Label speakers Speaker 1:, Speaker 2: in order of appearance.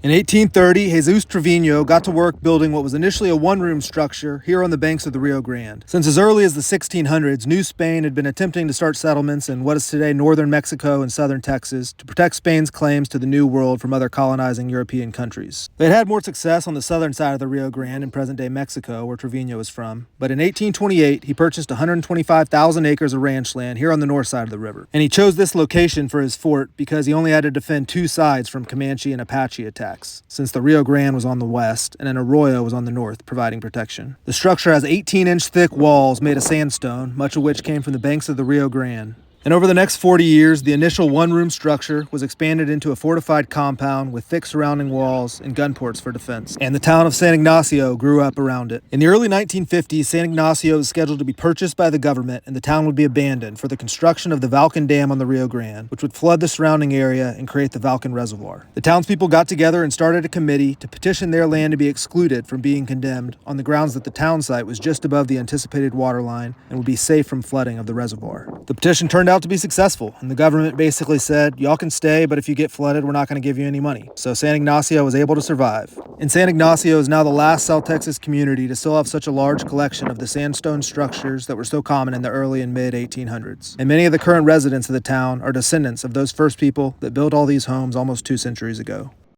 Speaker 1: In 1830, Jesus Treviño got to work building what was initially a one-room structure here on the banks of the Rio Grande. Since as early as the 1600s, New Spain had been attempting to start settlements in what is today northern Mexico and southern Texas to protect Spain's claims to the New World from other colonizing European countries. They had more success on the southern side of the Rio Grande in present-day Mexico, where Treviño is from, but in 1828, he purchased 125,000 acres of ranch land here on the north side of the river. And he chose this location for his fort because he only had to defend two sides from Comanche and Apache attacks, since the Rio Grande was on the west and an arroyo was on the north, providing protection. The structure has 18-inch thick walls made of sandstone, much of which came from the banks of the Rio Grande. And over the next 40 years, the initial one-room structure was expanded into a fortified compound with thick surrounding walls and gun ports for defense. And the town of San Ygnacio grew up around it. In the early 1950s, San Ygnacio was scheduled to be purchased by the government, and the town would be abandoned for the construction of the Valken Dam on the Rio Grande, which would flood the surrounding area and create the Valken Reservoir. The townspeople got together and started a committee to petition their land to be excluded from being condemned on the grounds that the town site was just above the anticipated water line and would be safe from flooding of the reservoir. The petition turned out to be successful, and the government basically said, y'all can stay, but if you get flooded, we're not going to give you any money. So San Ygnacio was able to survive. And San Ygnacio is now the last South Texas community to still have such a large collection of the sandstone structures that were so common in the early and mid 1800s. And many of the current residents of the town are descendants of those first people that built all these homes almost 2 centuries ago.